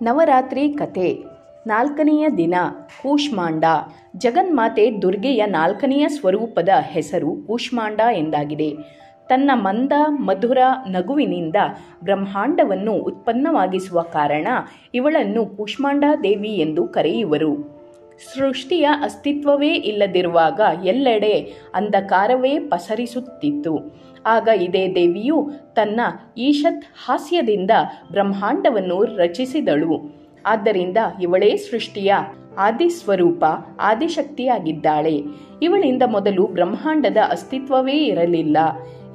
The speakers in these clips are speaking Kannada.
ನವರಾತ್ರಿ ಕತೆ. ನಾಲ್ಕನೆಯ ದಿನ. ಕೂಷ್ಮಾಂಡ. ಜಗನ್ಮಾತೆ ದುರ್ಗೆಯ ನಾಲ್ಕನೆಯ ಸ್ವರೂಪದ ಹೆಸರು ಕೂಷ್ಮಾಂಡ ಎಂದಾಗಿದೆ. ತನ್ನ ಮಂದ ಮಧುರ ನಗುವಿನಿಂದ ಬ್ರಹ್ಮಾಂಡವನ್ನು ಉತ್ಪನ್ನವಾಗಿಸುವ ಕಾರಣ ಇವಳನ್ನು ಕೂಷ್ಮಾಂಡ ದೇವಿ ಎಂದು ಕರೆಯುವರು. ಸೃಷ್ಟಿಯ ಅಸ್ತಿತ್ವವೇ ಇಲ್ಲದಿರುವಾಗ ಎಲ್ಲೆಡೆ ಅಂಧಕಾರವೇ ಪಸರಿಸುತ್ತಿತ್ತು. ಆಗ ಇದೇ ದೇವಿಯು ತನ್ನ ಈಶತ್ ಹಾಸ್ಯದಿಂದ ಬ್ರಹ್ಮಾಂಡವನ್ನು ರಚಿಸಿದಳು. ಆದ್ದರಿಂದ ಇವಳೇ ಸೃಷ್ಟಿಯ ಆದಿಸ್ವರೂಪ, ಆದಿಶಕ್ತಿಯಾಗಿದ್ದಾಳೆ. ಇವಳಿಂದ ಮೊದಲು ಬ್ರಹ್ಮಾಂಡದ ಅಸ್ತಿತ್ವವೇ ಇರಲಿಲ್ಲ.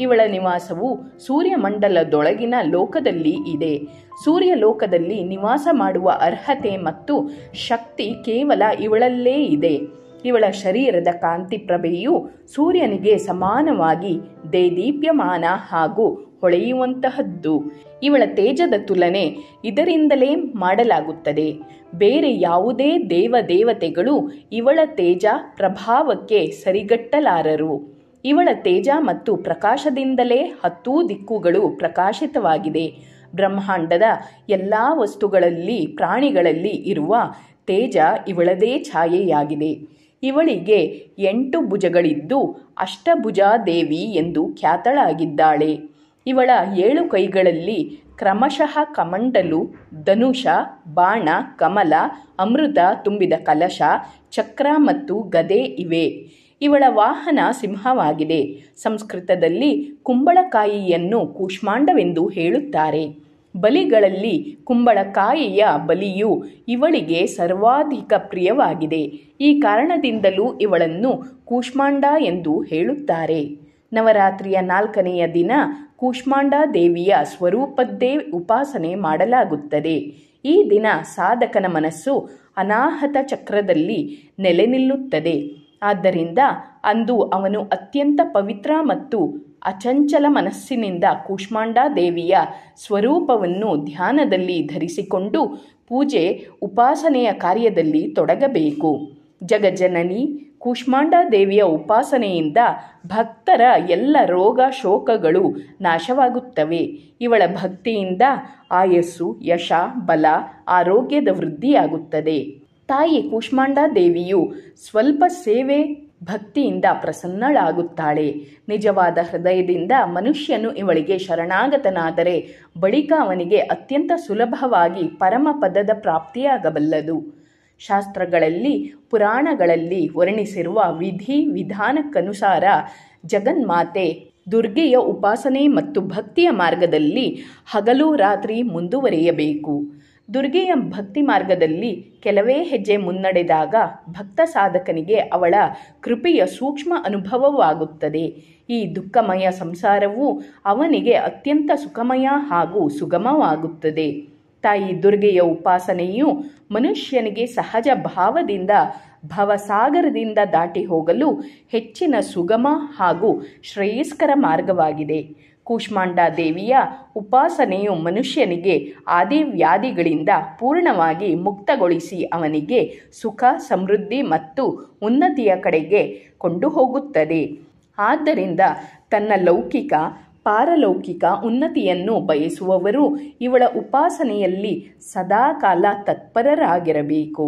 ಇವಳ ನಿವಾಸವು ಸೂರ್ಯಮಂಡಲದೊಳಗಿನ ಲೋಕದಲ್ಲಿ ಇದೆ. ಸೂರ್ಯ ಲೋಕದಲ್ಲಿ ನಿವಾಸ ಮಾಡುವ ಅರ್ಹತೆ ಮತ್ತು ಶಕ್ತಿ ಕೇವಲ ಇವಳಲ್ಲೇ ಇದೆ. ಇವಳ ಶರೀರದ ಕಾಂತಿ ಪ್ರಭೆಯು ಸೂರ್ಯನಿಗೆ ಸಮಾನವಾಗಿ ದೇದೀಪ್ಯಮಾನ ಹಾಗೂ ಹೊಳೆಯುವಂತಹದ್ದು. ಇವಳ ತೇಜದ ತುಲನೆ ಇದರಿಂದಲೇ ಮಾಡಲಾಗುತ್ತದೆ. ಬೇರೆ ಯಾವುದೇ ದೇವತೆಗಳು ಇವಳ ತೇಜ ಪ್ರಭಾವಕ್ಕೆ ಸರಿಗಟ್ಟಲಾರರು. ಇವಳ ತೇಜ ಮತ್ತು ಪ್ರಕಾಶದಿಂದಲೇ 10 ದಿಕ್ಕುಗಳು ಪ್ರಕಾಶಿತವಾಗಿದೆ. ಬ್ರಹ್ಮಾಂಡದ ಎಲ್ಲ ವಸ್ತುಗಳಲ್ಲಿ, ಪ್ರಾಣಿಗಳಲ್ಲಿ ಇರುವ ತೇಜ ಇವಳದೇ ಛಾಯೆಯಾಗಿದೆ. ಇವಳಿಗೆ 8 ಭುಜಗಳಿದ್ದು ಅಷ್ಟಭುಜಾದೇವಿ ಎಂದು ಖ್ಯಾತಳಾಗಿದ್ದಾಳೆ. ಇವಳ 7 ಕೈಗಳಲ್ಲಿ ಕ್ರಮಶಃ ಕಮಂಡಲು, ಧನುಷ, ಬಾಣ, ಕಮಲ, ಅಮೃತ ತುಂಬಿದ ಕಲಶ, ಚಕ್ರ ಮತ್ತು ಗದೆ ಇವೆ. ಇವಳ ವಾಹನ ಸಿಂಹವಾಗಿದೆ. ಸಂಸ್ಕೃತದಲ್ಲಿ ಕುಂಬಳಕಾಯಿಯನ್ನು ಕೂಷ್ಮಾಂಡವೆಂದು ಹೇಳುತ್ತಾರೆ. ಬಲಿಗಳಲ್ಲಿ ಕುಂಬಳಕಾಯಿಯ ಬಲಿಯು ಇವಳಿಗೆ ಸರ್ವಾಧಿಕ ಪ್ರಿಯವಾಗಿದೆ. ಈ ಕಾರಣದಿಂದಲೂ ಇವಳನ್ನು ಕೂಷ್ಮಾಂಡ ಎಂದು ಹೇಳುತ್ತಾರೆ. ನವರಾತ್ರಿಯ 4ನೆಯ ದಿನ ಕೂಷ್ಮಾಂಡ ದೇವಿಯ ಸ್ವರೂಪದ್ದೇ ಉಪಾಸನೆ ಮಾಡಲಾಗುತ್ತದೆ. ಈ ದಿನ ಸಾಧಕನ ಮನಸ್ಸು ಅನಾಹತ ಚಕ್ರದಲ್ಲಿ ನೆಲೆ ನಿಲ್ಲುತ್ತದೆ. ಆದ್ದರಿಂದ ಅಂದು ಅವನು ಅತ್ಯಂತ ಪವಿತ್ರ ಮತ್ತು ಅಚಂಚಲ ಮನಸ್ಸಿನಿಂದ ಕೂಷ್ಮಾಂಡ ದೇವಿಯ ಸ್ವರೂಪವನ್ನು ಧ್ಯಾನದಲ್ಲಿ ಧರಿಸಿಕೊಂಡು ಪೂಜೆ, ಉಪಾಸನೆಯ ಕಾರ್ಯದಲ್ಲಿ ತೊಡಗಬೇಕು. ಜಗಜ್ಜನನಿ ಕೂಷ್ಮಾಂಡ ದೇವಿಯ ಉಪಾಸನೆಯಿಂದ ಭಕ್ತರ ಎಲ್ಲ ರೋಗ ಶೋಕಗಳು ನಾಶವಾಗುತ್ತವೆ. ಇವಳ ಭಕ್ತಿಯಿಂದ ಆಯಸ್ಸು, ಯಶ, ಬಲ, ಆರೋಗ್ಯದ ವೃದ್ಧಿಯಾಗುತ್ತದೆ. ತಾಯಿ ಕೂಷ್ಮಾಂಡ ದೇವಿಯು ಸ್ವಲ್ಪ ಸೇವೆ ಭಕ್ತಿಯಿಂದ ಪ್ರಸನ್ನಳಾಗುತ್ತಾಳೆ. ನಿಜವಾದ ಹೃದಯದಿಂದ ಮನುಷ್ಯನು ಇವಳಿಗೆ ಶರಣಾಗತನಾದರೆ ಬಳಿಕ ಅವನಿಗೆ ಅತ್ಯಂತ ಸುಲಭವಾಗಿ ಪರಮಪದದ ಪ್ರಾಪ್ತಿಯಾಗಬಲ್ಲದು. ಶಾಸ್ತ್ರಗಳಲ್ಲಿ, ಪುರಾಣಗಳಲ್ಲಿ ವರ್ಣಿಸಿರುವ ವಿಧಿ ವಿಧಾನಕ್ಕನುಸಾರ ಜಗನ್ಮಾತೆ ದುರ್ಗೆಯ ಉಪಾಸನೆ ಮತ್ತು ಭಕ್ತಿಯ ಮಾರ್ಗದಲ್ಲಿ ಹಗಲು ರಾತ್ರಿ ಮುಂದುವರಿಯಬೇಕು. ದುರ್ಗೆಯ ಭಕ್ತಿ ಮಾರ್ಗದಲ್ಲಿ ಕೆಲವೇ ಹೆಜ್ಜೆ ಮುನ್ನಡೆದಾಗ ಭಕ್ತ ಸಾಧಕನಿಗೆ ಅವಳ ಕೃಪೆಯ ಸೂಕ್ಷ್ಮ ಅನುಭವವಾಗುತ್ತದೆ. ಈ ದುಃಖಮಯ ಸಂಸಾರವು ಅವನಿಗೆ ಅತ್ಯಂತ ಸುಖಮಯ ಹಾಗೂ ಸುಗಮವಾಗುತ್ತದೆ. ತಾಯಿ ದುರ್ಗೆಯ ಉಪಾಸನೆಯು ಮನುಷ್ಯನಿಗೆ ಸಹಜ ಭಾವದಿಂದ ಭವಸಾಗರದಿಂದ ದಾಟಿ ಹೋಗಲು ಹೆಚ್ಚಿನ ಸುಗಮ ಹಾಗೂ ಶ್ರೇಯಸ್ಕರ ಮಾರ್ಗವಾಗಿದೆ. ಕೂಷ್ಮಾಂಡ ದೇವಿಯ ಉಪಾಸನೆಯು ಮನುಷ್ಯನಿಗೆ ಆದಿವ್ಯಾಧಿಗಳಿಂದ ಪೂರ್ಣವಾಗಿ ಮುಕ್ತಗೊಳಿಸಿ ಅವನಿಗೆ ಸುಖ, ಸಮೃದ್ಧಿ ಮತ್ತು ಉನ್ನತಿಯ ಕಡೆಗೆ ಕೊಂಡು ಹೋಗುತ್ತದೆ. ಆದ್ದರಿಂದ ತನ್ನ ಲೌಕಿಕ, ಪಾರಲೌಕಿಕ ಉನ್ನತಿಯನ್ನು ಬಯಸುವವರು ಇವಳ ಉಪಾಸನೆಯಲ್ಲಿ ಸದಾಕಾಲ ತತ್ಪರರಾಗಿರಬೇಕು.